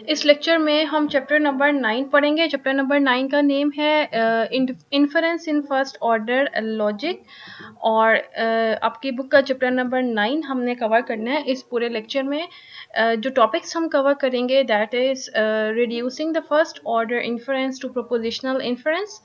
इस लेक्चर में हम चैप्टर नंबर 9 पढ़ेंगे। चैप्टर नंबर 9 का नेम है inference in first order logic और आपकी बुक का चैप्टर नंबर 9 हमने कवर करना है इस पूरे लेक्चर में। जो टॉपिक्स हम कवर करेंगे that is reducing the first order inference to propositional inference.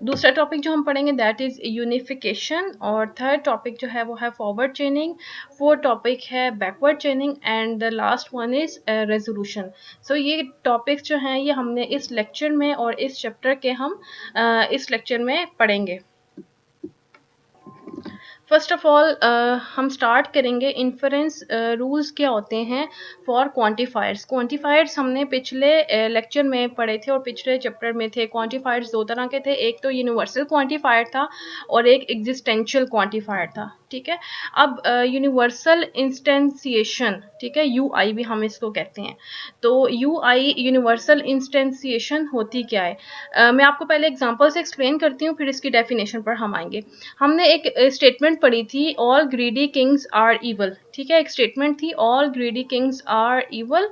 दूसरा टॉपिक जो हम पढ़ेंगे दैट इज यूनिफिकेशन और थर्ड टॉपिक जो है वो है फॉरवर्ड चेनिंग। फोर्थ टॉपिक है backward chaining and the last one is resolution. So ये टॉपिक्स जो हैं ये हमने इस लेक्चर में और इस चैप्टर के हम इस लेक्चर में पढ़ेंगे। फर्स्ट ऑफ ऑल हम स्टार्ट करेंगे इन्फरेंस रूल्स क्या होते हैं फॉर क्वांटिफायर्स। क्वांटिफायर्स हमने पिछले लेक्चर में पढ़े थे और पिछले चैप्टर में थे। क्वांटिफायर्स दो तरह के थे, एक तो यूनिवर्सल क्वांटिफायर था और एक एग्जिस्टेंशियल क्वांटिफायर था। ठीक है, अब यूनिवर्सल इंस्टेंसिएशन, ठीक है, यूआई भी हम इसको कहते हैं। तो यूआई यूनिवर्सल इंस्टेंसिएशन होती क्या है? मैं आपको पहले एग्जांपल से एक्सप्लेन करती हूँ, फिर इसकी डेफिनेशन पर हम आएंगे। हमने एक स्टेटमेंट पढ़ी थी, all greedy kings are evil. ठीक है, एक स्टेटमेंट थी, all greedy kings are evil.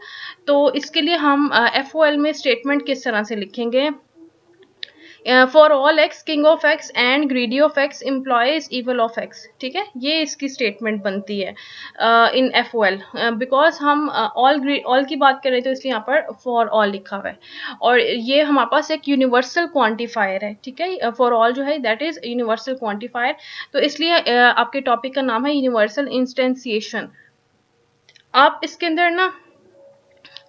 तो इसके लिए हम FOL में स्टेटमेंट किस तरह से लिखेंगे? For all x king of x and greedy of x employees evil of x. ठीक है, ये इसकी स्टेटमेंट बनती है इन FOL। बिकॉज हम ऑल की बात कर रहे थे इसलिए यहाँ पर फॉर ऑल लिखा हुआ है और ये हमारे पास एक यूनिवर्सल क्वांटिफायर है। ठीक है, फॉर ऑल जो है दैट इज यूनिवर्सल क्वांटिफायर, तो इसलिए आपके टॉपिक का नाम है यूनिवर्सल इंस्टेंसिएशन। आप इसके अंदर ना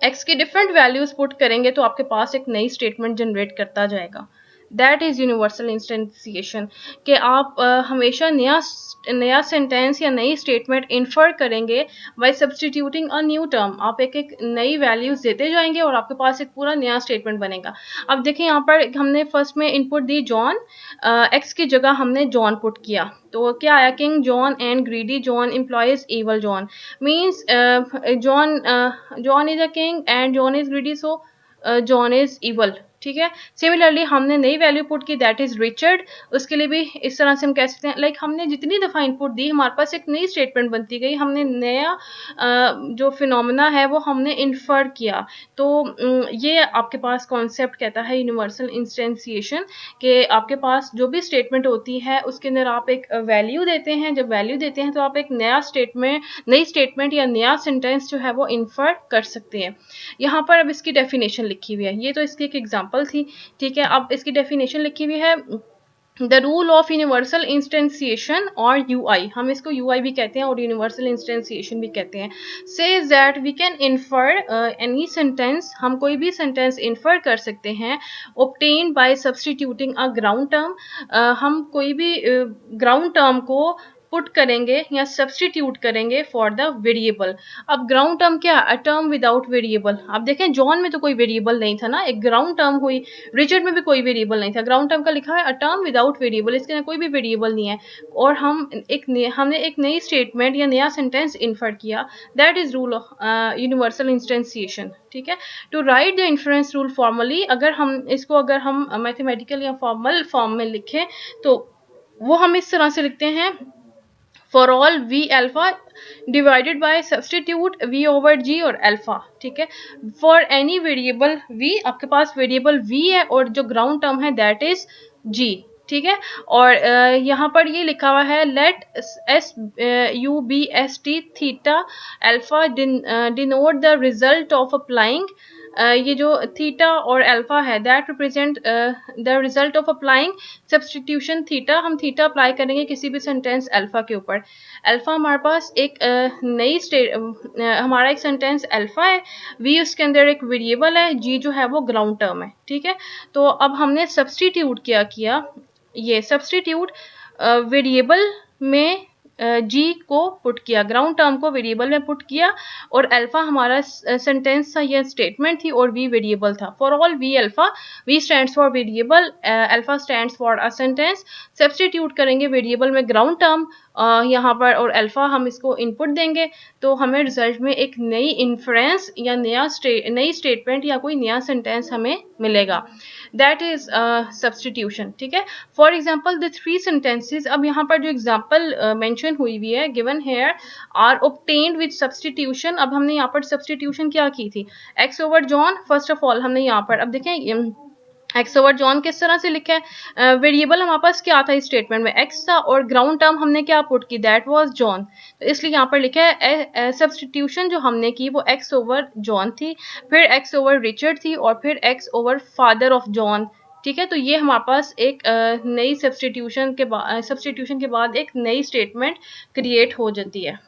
एक्स की डिफरेंट वैल्यूज पुट करेंगे तो आपके पास एक नई स्टेटमेंट जनरेट करता जाएगा। दैट इज यूनिवर्सल इंस्टेंसिएशन कि आप हमेशा नया सेंटेंस या नई स्टेटमेंट इन्फर करेंगे by substituting a new term. आप एक एक नई वैल्यूज देते जाएंगे और आपके पास एक पूरा नया स्टेटमेंट बनेगा। अब देखिए यहाँ पर हमने फर्स्ट में इनपुट दी जॉन, एक्स की जगह हमने जॉन पुट किया, तो क्या आया? King John and greedy John implies evil John. Means John is a king and John is greedy, so John is evil. ठीक है, सिमिलरली हमने नई वैल्यू पुट की दैट इज रिचर्ड। उसके लिए भी इस तरह से हम कह सकते हैं लाइक हमने जितनी दफा इनपुट दी हमारे पास एक नई स्टेटमेंट बनती गई, हमने नया जो फिनोमेना है वो हमने इन्फर किया। तो ये आपके पास कॉन्सेप्ट कहता है यूनिवर्सल इंस्टेंसिएशन कि आपके पास जो भी स्टेटमेंट होती है उसके अंदर आप एक वैल्यू देते हैं। जब वैल्यू देते हैं तो आप एक नई स्टेटमेंट या नया सेंटेंस जो है वो इन्फर कर सकते हैं। यहाँ पर अब इसकी डेफिनेशन लिखी हुई है, ये तो इसकी एक एग्जांपल थी। ठीक है, अब इसकी डेफिनेशन लिखी हुई है, द रूल ऑफ यूनिवर्सल इंस्टेंसिएशन और UI, हम इसको UI भी कहते हैं और यूनिवर्सल इंस्टेंसिएशन भी कहते हैं, says that we can infer any sentence, हम कोई भी सेंटेंस इन्फर कर सकते हैं obtain by substituting a ground term. हम कोई भी ग्राउंड टर्म को पुट करेंगे या सब्सटीट्यूट करेंगे फॉर द वेरिएबल। अब ग्राउंड टर्म क्या? A term without variable. आप देखें जॉन में तो कोई वेरिएबल नहीं था ना, एक ग्राउंड टर्म हुई। रिचर्ड में भी कोई वेरिएबल नहीं था, ग्राउंड टर्म का लिखा है अ टर्म विदाउट वेरिएबल, इसके अंदर कोई भी वेरिएबल नहीं है और हमने एक नई स्टेटमेंट या नया सेंटेंस इन्फर किया। That is rule of universal instantiation. ठीक है, to write the inference rule formally, अगर हम मैथमेटिकल या फॉर्मल फॉर्म में लिखें तो वो हम इस तरह से लिखते हैं, for all v alpha divided by substitute v over g और alpha। ठीक है, for any variable v, आपके पास वेरिएबल v है और जो ग्राउंड टर्म है दैट इज g। ठीक है, और यहाँ पर ये लिखा हुआ है let SUBST theta alpha denote the result of applying. ये जो थीटा और अल्फा है that represent the result of applying substitution theta. हम थीटा अप्लाई करेंगे किसी भी सेंटेंस अल्फा के ऊपर। अल्फा हमारे पास एक हमारा एक सेंटेंस अल्फा है, वी उसके अंदर एक वेरिएबल है, जी जो है वो ग्राउंड टर्म है। ठीक है, तो अब हमने सब्सटीट्यूट क्या किया? ये सब्सटीट्यूट वेरिएबल में जी को पुट किया, ग्राउंड टर्म को वेरिएबल में पुट किया और अल्फा हमारा सेंटेंस था, यह स्टेटमेंट थी और वी वेरिएबल था। For all v alpha, v stands for variable, alpha stands for a sentence. Substitute करेंगे वेरिएबल में ग्राउंड टर्म यहाँ पर और अल्फ़ा हम इसको इनपुट देंगे, तो हमें रिजल्ट में एक नई इन्फ्रेंस या नई स्टेटमेंट या कोई नया सेंटेंस हमें मिलेगा। That is substitution. ठीक है, फॉर एग्जाम्पल द 3 सेंटेंसेज, अब यहाँ पर जो एग्जाम्पल मेंशन हुई हुई है given here are obtained with substitution. अब हमने यहाँ पर सब्सटीट्यूशन क्या की थी, x over John. First of all हमने यहाँ पर, अब देखें एक्स ओवर जॉन किस तरह से लिखा है, वेरिएबल हमारे पास क्या था इस स्टेटमेंट में, एक्स था, और ग्राउंड टर्म हमने क्या पुट की, दैट वाज जॉन, तो इसलिए यहाँ पर लिखा है सब्सटीट्यूशन जो हमने की वो एक्स ओवर जॉन थी, फिर एक्स ओवर रिचर्ड थी, और फिर x over father of John. ठीक है, तो ये हमारे पास एक नई सब्सटीट्यूशन के बाद एक नई स्टेटमेंट क्रिएट हो जाती है।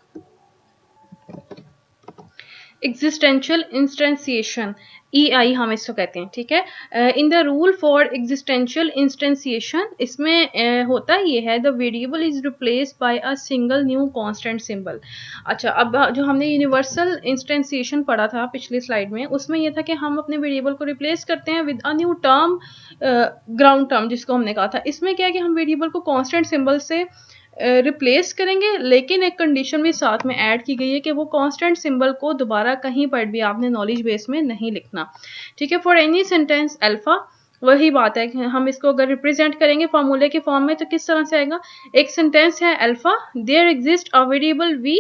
एग्जिस्टेंशियल इंस्टेंसिएशन, EI हम इसको कहते हैं। ठीक है, in the rule for existential instantiation, इसमें होता ये है the variable is replaced by a single new constant symbol. अच्छा, अब जो हमने यूनिवर्सल इंस्टेंसिएशन पढ़ा था पिछली स्लाइड में, उसमें यह था कि हम अपने वेरिएबल को रिप्लेस करते हैं with a new term, ground term जिसको हमने कहा था। इसमें क्या है कि हम वेरिएबल को कांस्टेंट सिंबल से रिप्लेस करेंगे, लेकिन एक कंडीशन भी साथ में ऐड की गई है कि वो कांस्टेंट सिंबल को दोबारा कहीं पर भी आपने नॉलेज बेस में नहीं लिखना। ठीक है, फॉर एनी सेंटेंस अल्फा, वही बात है कि हम इसको अगर रिप्रेजेंट करेंगे फॉर्मूले के फॉर्म में तो किस तरह से आएगा, एक सेंटेंस है alpha, there exist a variable v,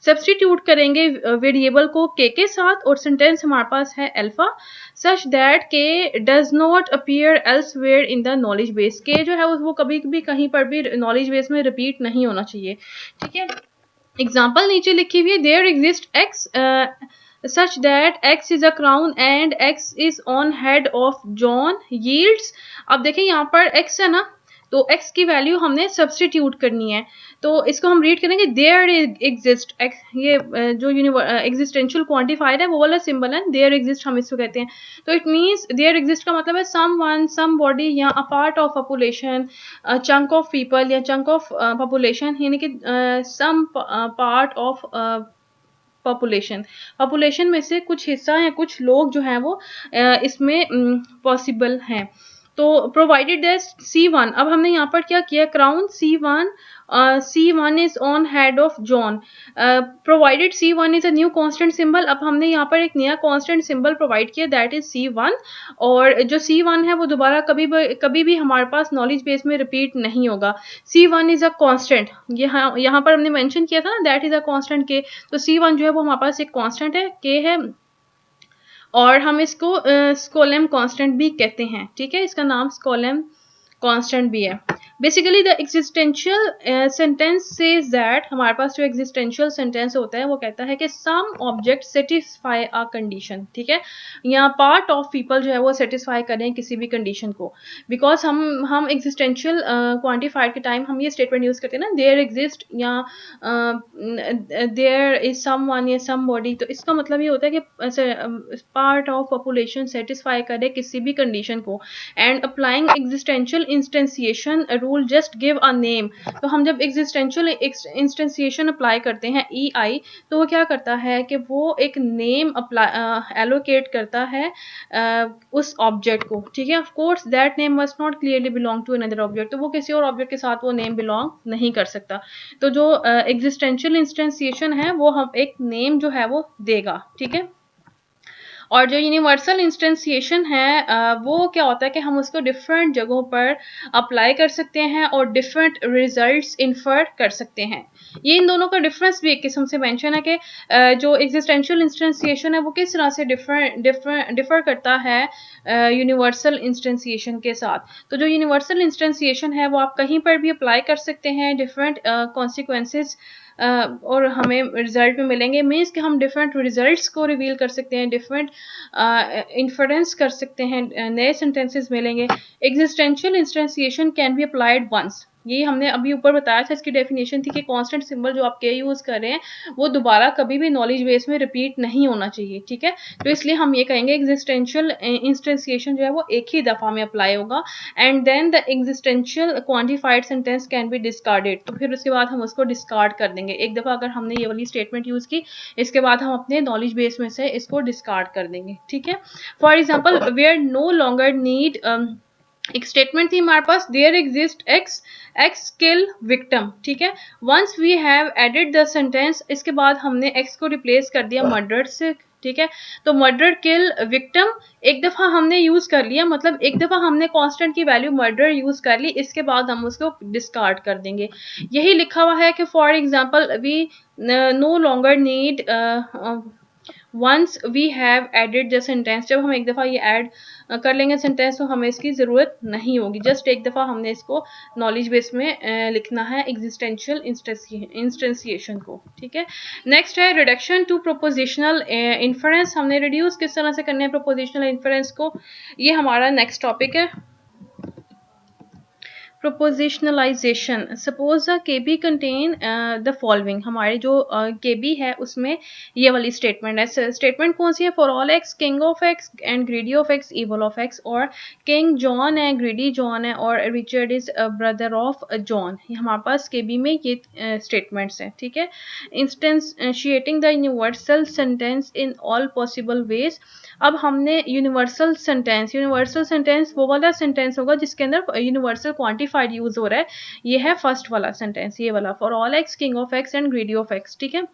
substitute करेंगे वेरिएबल को के साथ, और सेंटेंस हमारे पास है alpha such that k does not appear elsewhere in the knowledge base. K जो है वो कभी भी कहीं पर भी नॉलेज बेस में रिपीट नहीं होना चाहिए। ठीक है, एग्जाम्पल नीचे लिखी हुई है, there exist x such that x is a crown and x is on head of John yields। अब देखें यहाँ पर x है ना, तो x की वैल्यू हमने सब्सटीट्यूट करनी है, तो इसको हम रीड करेंगे देयर एग्जिस्ट, ये जो एग्जिस्टेंशियल क्वांटिफायर है वो वाला सिंबल है, देयर एग्जिस्ट हम इसको कहते हैं। तो इट मीन्स देयर एग्जिस्ट का मतलब है समवन, समबॉडी, या a part of population, chunk of people, या चंक ऑफ पॉपुलेशन, यानी कि सम पार्ट ऑफ पॉपुलेशन में से कुछ हिस्सा या कुछ लोग जो हैं वो इसमें पॉसिबल हैं। तो प्रोवाइडेड दैट C1, अब हमने यहाँ पर क्या किया, crown C1 is on head of John, provided C1 is a new constant symbol. अब हमने यहाँ पर एक नया कांस्टेंट सिंबल प्रोवाइड किया, दैट इज C1, और जो C1 है वो दोबारा कभी भी हमारे पास नॉलेज बेस में रिपीट नहीं होगा। C1 इज अ कांस्टेंट, यहाँ पर हमने मेंशन किया था ना, दैट इज अ कांस्टेंट के, तो C1 जो है वो हमारे पास एक कांस्टेंट है, के है, और हम इसको स्कोलेम कांस्टेंट भी कहते हैं। ठीक है, इसका नाम स्कोलेम कांस्टेंट भी है। Basically the existential sentence says that, हमारे पास जो एग्जिस्टेंशियल सेंटेंस होता है वो कहता है कि some object satisfy a condition. ठीक है, यहाँ पार्ट ऑफ पीपल जो है वो सेटिस्फाई करें किसी भी कंडीशन को, बिकॉज हम एग्जिस्टेंशियल क्वांटिफायर के टाइम हम ये स्टेटमेंट यूज करते हैं ना, देयर एग्जिस्ट या देयर इज समवन या समबॉडी, तो इसका मतलब ये होता है कि पार्ट ऑफ पॉपुलेशन सेटिस्फाई करे किसी भी कंडीशन को। And applying existential instantiation rule just give a name, तो हम जब एग्जिस्टेंशियल इंस्टेंसिएशन अप्लाई करते हैं EI, तो वो क्या करता है कि वो एक नेम एलोकेट करता है उस ऑब्जेक्ट को। ठीक है, of course that name must not clearly belong to another object, तो वो किसी और ऑब्जेक्ट के साथ वो नेम बिलोंग नहीं कर सकता। तो जो एग्जिस्टेंशियल इंस्टेंसिएशन है वो हम एक नेम जो है वो देगा। ठीक है, और जो यूनिवर्सल इंस्टेंसिएशन है वो क्या होता है कि हम उसको डिफरेंट जगहों पर अप्लाई कर सकते हैं और डिफरेंट रिजल्ट्स इन्फर कर सकते हैं। ये इन दोनों का डिफरेंस भी एक किस्म से मेंशन है कि जो एग्जिस्टेंशियल इंस्टेंसिएशन है वो किस तरह से डिफर करता है यूनिवर्सल इंस्टेंसिएशन के साथ। तो जो यूनिवर्सल इंस्टेंसिएशन है वो आप कहीं पर भी अप्लाई कर सकते हैं, डिफरेंट कॉन्सिक्वेंसेस और हमें रिजल्ट में मिलेंगे, मीन्स कि हम डिफरेंट रिजल्ट्स को रिवील कर सकते हैं, डिफरेंट इन्फरेंस कर सकते हैं, नए सेंटेंसेस मिलेंगे। Existential instantiation can be applied once, ये हमने अभी ऊपर बताया था, इसकी डेफिनेशन थी कि कांस्टेंट सिंबल जो आप के यूज कर रहे हैं वो दोबारा कभी भी नॉलेज बेस में रिपीट नहीं होना चाहिए। ठीक है, तो इसलिए हम ये कहेंगे एग्जिस्टेंशियल इंस्टेंसिएशन जो है वो एक ही दफा में अप्लाई होगा, and then the existential quantified sentence can be discarded, तो फिर उसके बाद हम उसको डिस्कार्ड कर देंगे। एक दफा अगर हमने ये वाली स्टेटमेंट यूज की, इसके बाद हम अपने नॉलेज बेस में से इसको डिस्कार्ड कर देंगे। ठीक है, for example where no longer need एक स्टेटमेंट थी हमारे पास, there exist x x kill victim, ठीक है। Once we have added the sentence, इसके बाद हमने एक्स को रिप्लेस कर दिया मर्डर से, ठीक है। तो मर्डर किल विक्टिम एक दफा हमने यूज कर लिया, मतलब एक दफा हमने कांस्टेंट की वैल्यू मर्डर यूज कर ली, इसके बाद हम उसको डिस्कार्ड कर देंगे। यही लिखा हुआ है कि for example we no longer need once we have added the sentence, जब हम एक दफ़ा ये ऐड कर लेंगे सेंटेंस तो हमें इसकी ज़रूरत नहीं होगी, जस्ट एक दफ़ा हमने इसको नॉलेज बेस में लिखना है एग्जिस्टेंशियल इंस्टेंसिएशन को, ठीक है। नेक्स्ट है रिडक्शन टू प्रोपोजिशनल इन्फरेंस, हमने रिड्यूस किस तरह से करने हैं प्रोपोजिशनल इन्फरेंस को, ये हमारा नेक्स्ट टॉपिक है। प्रोपोजिशनलाइजेशन, सपोज द के बी कंटेन द फॉलोइंग, हमारे जो के बी है उसमें ये वाली स्टेटमेंट है। स्टेटमेंट कौन सी है? For all x king of x and greedy of x evil of x, और किंग जॉन है, ग्रीडी जॉन है, और Richard is brother of John. हमारे पास के बी में ये स्टेटमेंट्स हैं, ठीक है। Instantiating the universal sentence in all possible ways, अब हमने यूनिवर्सल सेंटेंस वो वाला सेंटेंस होगा जिसके अंदर यूनिवर्सल क्वांटिफाइड यूज हो रहा है, ये है फर्स्ट वाला सेंटेंस, ये वाला for all x king of x and greedy of x, ठीक है।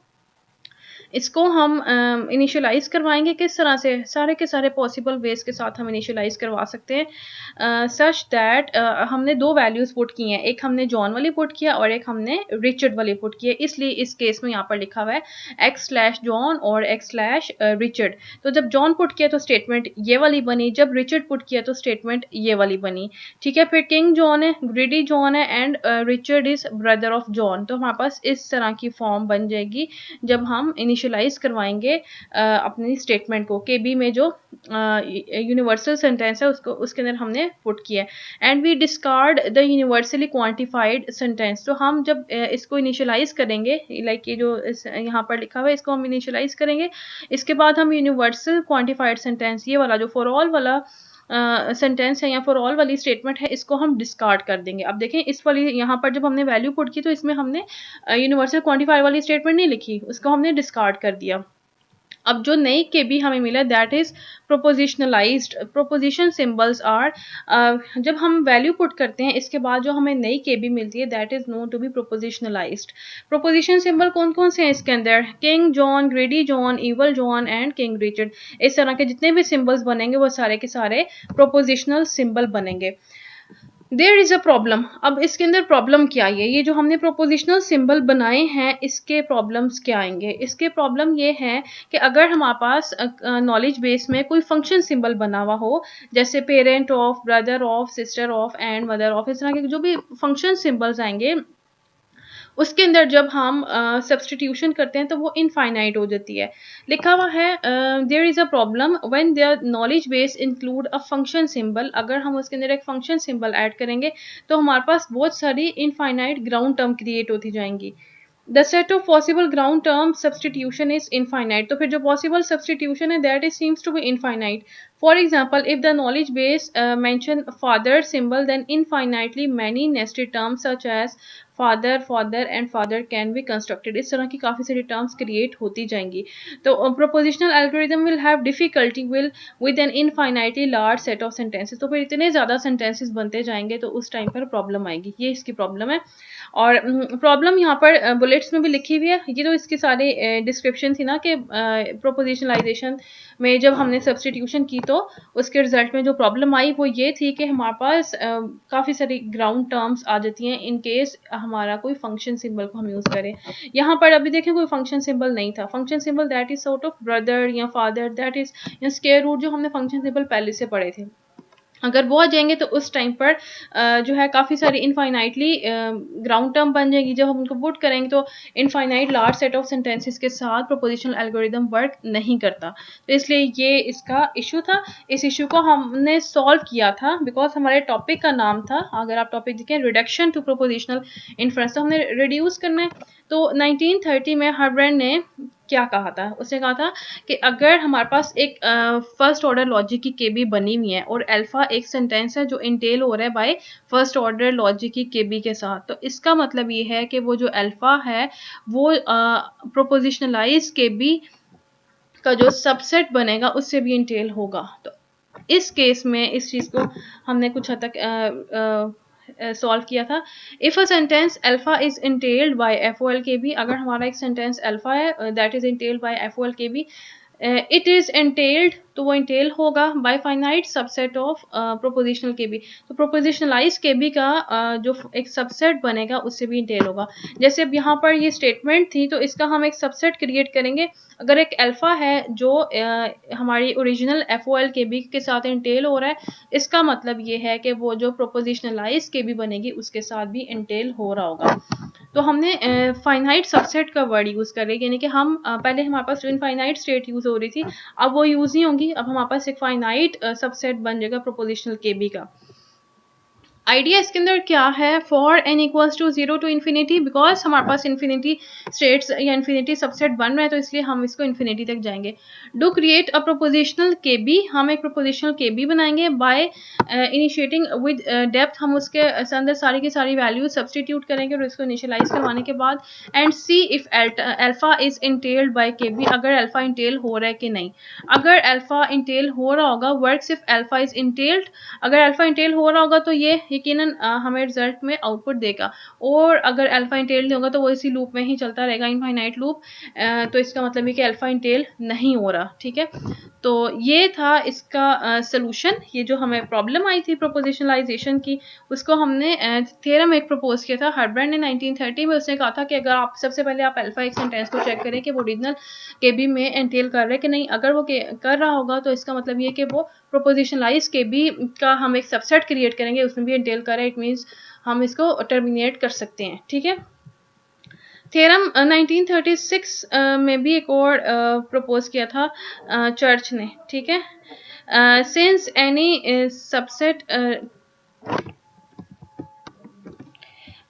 इसको हम इनिशियलाइज करवाएंगे किस तरह से, सारे के सारे पॉसिबल वेज के साथ हम इनिशियलाइज करवा सकते हैं सच दैट हमने दो वैल्यूज पुट की हैं, एक हमने जॉन वाली पुट किया और एक हमने रिचर्ड वाली पुट की है, इसलिए इस केस में यहाँ पर लिखा हुआ है x/जॉन और x/रिचर्ड। तो जब जॉन पुट किया तो स्टेटमेंट ये वाली बनी, जब रिचर्ड पुट किया तो स्टेटमेंट ये वाली बनी, ठीक है। फिर किंग जॉन है, ग्रीडी जॉन है and Richard is brother of John, तो हमारे पास इस तरह की फॉर्म बन जाएगी जब हम इनिशियलाइज करवाएंगे अपनी स्टेटमेंट को। के बी में जो यूनिवर्सल सेंटेंस है उसको उसके अंदर हमने पुट किया है। And we discard the universally quantified sentence, तो हम जब इसको इनिशियलाइज करेंगे, लाइक ये जो यहाँ पर लिखा हुआ है इसको हम इनिशियलाइज करेंगे, इसके बाद हम यूनिवर्सल क्वांटिफाइड सेंटेंस ये वाला जो फॉर ऑल वाला सेंटेंस है या फॉर ऑल वाली स्टेटमेंट है इसको हम डिस्कार्ड कर देंगे। अब देखें इस वाली यहाँ पर जब हमने वैल्यू पुट की तो इसमें हमने यूनिवर्सल क्वांटिफायर वाली स्टेटमेंट नहीं लिखी, उसको हमने डिस्कार्ड कर दिया। अब जो नई के बी हमें मिला that is propositionalized. Proposition symbols are, जब हम वैल्यू पुट करते हैं इसके बाद जो हमें नई के बी मिलती है that is known to be propositionalized. Proposition symbol कौन कौन से हैं इसके अंदर? King John, greedy John, evil John and king Richard, इस तरह के जितने भी सिंबल्स बनेंगे वो सारे के सारे प्रोपोजिशनल सिंबल बनेंगे। देयर इज अ प्रॉब्लम, अब इसके अंदर प्रॉब्लम क्या है? ये जो हमने प्रोपोजिशनल सिंबल बनाए हैं इसके प्रॉब्लम्स क्या आएंगे? इसके प्रॉब्लम ये है कि अगर हमारे पास नॉलेज बेस में कोई फंक्शन सिंबल बना हुआ हो, जैसे parent of, brother of, sister of and mother of, इस तरह के जो भी फंक्शन सिंबल्स आएंगे उसके अंदर जब हम सब्सटीट्यूशन करते हैं तो वो इनफाइनाइट हो जाती है। लिखा हुआ है there is a problem when their knowledge base include a function symbol, अगर हम उसके अंदर एक फंक्शन सिंबल ऐड करेंगे तो हमारे पास बहुत सारी इनफाइनाइट ग्राउंड टर्म क्रिएट होती जाएंगी। The set of possible ground term substitution is infinite, तो फिर जो पॉसिबल सब्सटीट्यूशन है that is seems to be infinite. For example if the knowledge base mention father symbol then infinitely many nested terms such as father, father and father can be constructed, इस तरह की काफ़ी सारी terms create होती जाएंगी। तो propositional algorithm will have difficulty will with an infinitely large set of sentences, तो फिर इतने ज़्यादा सेंटेंसेस बनते जाएंगे तो उस टाइम पर प्रॉब्लम आएगी, ये इसकी प्रॉब्लम है। और प्रॉब्लम यहाँ पर बुलेट्स में भी लिखी हुई है, ये तो इसके सारे डिस्क्रिप्शन थी ना कि प्रोपोजिशनलाइजेशन में जब हमने सब्सटीट्यूशन की तो उसके रिजल्ट में जो प्रॉब्लम आई वो ये थी कि हमारे पास काफ़ी सारी ग्राउंड टर्म्स आ जाती हैं इन केस हमारा कोई फंक्शन सिंबल को हम यूज़ करें। यहाँ पर अभी देखें कोई फंक्शन सिंबल नहीं था, function symbol that is sort of brother या फादर, दैट इज या स्क्वायर रूट जो हमने फंक्शन सिंबल पहले से पढ़े थे, अगर वो आ जाएंगे तो उस टाइम पर जो है काफ़ी सारी इनफाइनाइटली ग्राउंड टर्म बन जाएगी। जब हम उनको पुट करेंगे तो infinite large set of sentences के साथ प्रोपोजिशनल एल्गोरिदम वर्क नहीं करता, तो इसलिए ये इसका इशू था। इस इशू को हमने सॉल्व किया था बिकॉज हमारे टॉपिक का नाम था, अगर आप टॉपिक देखें, रिडक्शन टू प्रोपोजिशनल इन्फ्रेंस, तो हमने रिड्यूस करना है। तो 1930 में हर्ब्रैंड ने क्या कहा था? उसने कहा था कि अगर हमारे पास एक फर्स्ट ऑर्डर लॉजिक की केबी बनी हुई है और अल्फा एक सेंटेंस है जो इंटेल हो रहा है बाय फर्स्ट ऑर्डर लॉजिक की केबी के साथ, तो इसका मतलब ये है कि वो जो अल्फा है वो प्रोपोजिशनलाइज केबी का जो सबसेट बनेगा उससे भी इंटेल होगा। तो इस केस में इस चीज़ को हमने कुछ हद तक सॉल्व किया था। If a sentence alpha is entailed by F O L K B, अगर हमारा एक सेंटेंस अल्फा है that is entailed by F O L K B, it is entailed, तो वो इंटेल होगा by finite subset of propositional K B. तो propositionalize के B का जो एक सबसेट बनेगा उससे भी इंटेल होगा। जैसे अब यहाँ पर ये स्टेटमेंट थी तो इसका हम एक सबसेट क्रिएट करेंगे। अगर एक अल्फा है जो हमारी original F O L K B के साथ इंटेल हो रहा है, इसका मतलब ये है कि वो जो प्रोपोजिशनलाइज के बी बनेगी उसके साथ भी इंटेल हो रहा होगा। तो हमने फाइनाइट सबसेट का वर्ड यूज़ कर रहे हैं, यानी कि हम पहले हमारे पास इनफाइनाइट स्टेट यूज़ हो रही थी, अब वो यूज़ नहीं होंगी, अब हमारे पास एक फाइनाइट सबसेट बन जाएगा प्रोपोजिशनल के बी का। आइडिया इसके अंदर क्या है, for n equals to 0 to infinity, because हमारे पास इन्फिनिटी स्टेट्स या इन्फिनिटी सबसेट बन रहे हैं तो इसलिए हम इसको इन्फिनिटी तक जाएंगे। Do create a prepositional K B, हम एक प्रोपोजिशनल के बी बनाएंगे बाय इनिशिएटिंग विद डेप्थ, हम उसके अंदर सारी की सारी वैल्यूज सब्सटीट्यूट करेंगे और इसको इनिशियलाइज करवाने के बाद and see if alpha is entailed by K B, अगर अल्फा इंटेल हो रहा है कि नहीं। अगर अल्फा इंटेल हो रहा होगा, वर्क्स इफ अल्फा इज इंटेल्ड, अगर अल्फा इंटेल हो रहा होगा तो ये यकीनन हमें रिजल्ट में आउटपुट देगा, और अगर अल्फा इंटेल नहीं होगा तो वो इसी लूप में ही चलता रहेगा, इनफाइनाइट लूप। तो इसका मतलब है कि अल्फा इंटेल नहीं हो रहा। ठीक है, तो ये था इसका सलूशन। ये जो हमें प्रॉब्लम आई थी प्रोपोजिशनलाइजेशन की, उसको हमने थ्योरम एक प्रपोज किया था हर्बर्ट ने 1930 में। उसने कहा था कि अगर आप सबसे पहले आप अल्फा एक सेंटेंस को चेक करें कि वो ओरिजिनल के बी में एंटेल कर रहे हैं कि नहीं। अगर वो कर रहा होगा तो इसका मतलब ये कि वो प्रोपोजिशनलाइज के बी का हम एक सबसेट क्रिएट करेंगे, उसमें भी एंटेल कर रहा है, इट मीन्स हम इसको टर्मिनेट कर सकते हैं। ठीक है, थ्योरम 1936 में भी एक और प्रपोज किया था चर्च ने। ठीक है, since any subset,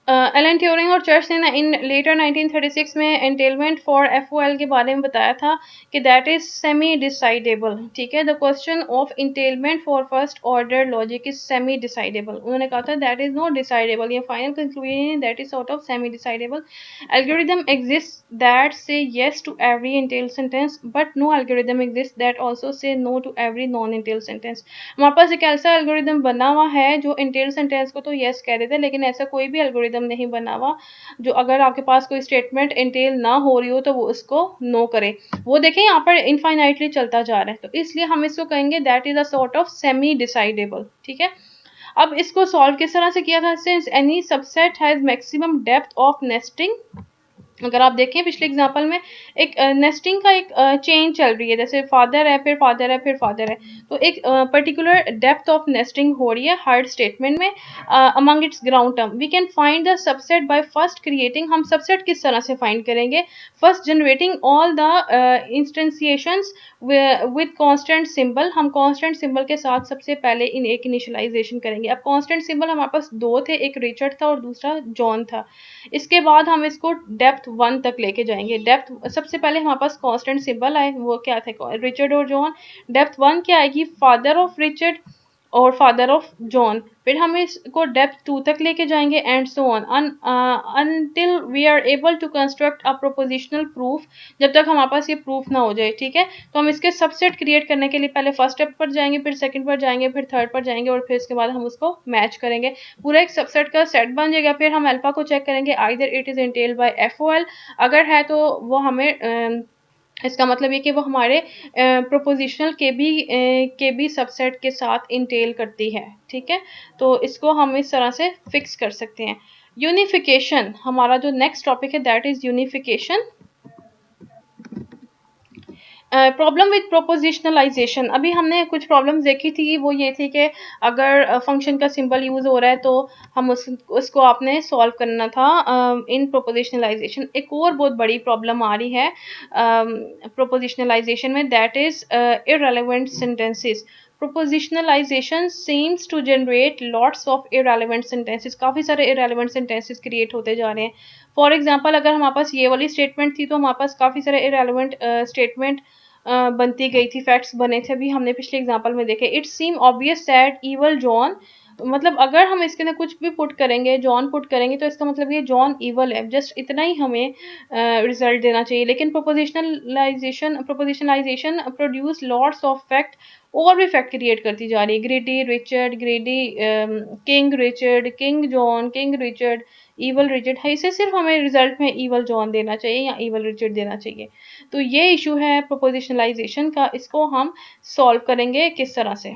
Alan Turing और चर्च ने इन लेटर 1936 में एंटेलमेंट फॉर एफओएल के बारे में बताया था कि दैट इज सेमी डिसाइडेबल। ठीक है, the question of entailment for first order logic is semi decidable. उन्होंने कहा था दैट इज नॉट डिसाइडेबल, ये final conclusion that is sort of semi decidable. Algorithm exist that say yes to every entail sentence but no algorithm exist that also say no to every non entail sentence. हमारे पास एक ऐसा algorithm बना हुआ है जो entail sentence को तो येस कह देते हैं, लेकिन ऐसा कोई भी एल्गोरिथम नहीं बना हुआ जो अगर आपके पास कोई स्टेटमेंट एंटेल ना हो रही हो तो वो उसको नो करे। वो देखें यहाँ पर इनफाइनाइटली चलता जा रहा है, तो इसलिए हम इसको कहेंगे that is a sort of semi decidable. ठीक है, अब इसको सॉल्व किस तरह से किया था, since any subset has maximum depth of nesting. अगर आप देखें पिछले एग्जांपल में एक नेस्टिंग का एक चेन चल रही है, जैसे फादर है फिर फादर है फिर फादर है, तो एक पर्टिकुलर डेप्थ ऑफ नेस्टिंग हो रही है हर स्टेटमेंट में among its ground term. We can find the subset by first creating, हम सबसेट किस तरह से फाइंड करेंगे, first generating all the instantiations with constant symbol. हम कांस्टेंट सिंबल के साथ सबसे पहले इन एक इनिशियलाइजेशन करेंगे। अब कांस्टेंट सिंबल हमारे पास दो थे, एक रिचर्ड था और दूसरा जॉन था। इसके बाद हम इसको डेप्थ 1 तक लेके जाएंगे। डेप्थ सबसे पहले हमारे पास कांस्टेंट सिंबल आए, वो क्या थे, रिचर्ड और जॉन। डेप्थ 1 क्या आएगी, फादर ऑफ रिचर्ड और फादर ऑफ जॉन। फिर हम इसको डेप्थ 2 तक लेके जाएंगे and so on until we are able to construct a propositional proof, जब तक हमारे पास ये प्रूफ ना हो जाए। ठीक है, तो हम इसके सबसेट क्रिएट करने के लिए पहले फर्स्ट स्टेप पर जाएंगे, फिर सेकंड पर जाएंगे, फिर थर्ड पर जाएंगे और फिर इसके बाद हम उसको मैच करेंगे, पूरा एक सबसेट का सेट बन जाएगा। फिर हम अल्फा को चेक करेंगे, either it is entailed bye एफओएल, अगर है तो वो हमें इसका मतलब ये कि वो हमारे प्रोपोजिशनल के बी सबसेट के साथ इंटेल करती है। ठीक है, तो इसको हम इस तरह से फिक्स कर सकते हैं। यूनिफिकेशन हमारा जो नेक्स्ट टॉपिक है that is unification. Problem with propositionalization, अभी हमने कुछ प्रॉब्लम्स देखी थी, वो ये थी कि अगर फंक्शन का सिंबल यूज़ हो रहा है तो हम उसको आपने सॉल्व करना था इन प्रोपोजिशनलाइजेशन। एक और बहुत बड़ी प्रॉब्लम आ रही है प्रोपोजिशनलाइजेशन में, that is irrelevant sentences. Propositionalization seems to generate lots of irrelevant sentences, काफ़ी सारे इररेलेवेंट सेंटेंसेस क्रिएट होते जा रहे हैं। फॉर एग्जांपल अगर हमारे पास ये वाली स्टेटमेंट थी तो हमारे पास काफ़ी सारे इररेलेवेंट स्टेटमेंट बनती गई थी, फैक्ट्स बने थे, अभी हमने पिछले एग्जांपल में देखे। It seem obvious that evil John मतलब अगर हम इसके अंदर कुछ भी पुट करेंगे, जॉन पुट करेंगे, तो इसका मतलब ये जॉन इवल है, जस्ट इतना ही हमें रिजल्ट देना चाहिए। लेकिन प्रोपोजिशनलाइजेशन प्रोड्यूस लॉट्स ऑफ फैक्ट, और भी फैक्ट क्रिएट करती जा रही है, ग्रेडी Richard, ग्रेडी king Richard, king John, king Richard, evil Richard है। इसे सिर्फ हमें रिजल्ट में ईवल जॉन देना चाहिए या ईवल रिचर्ड देना चाहिए। तो ये इशू है प्रोपोजिशनलाइजेशन का, इसको हम सॉल्व करेंगे किस तरह से।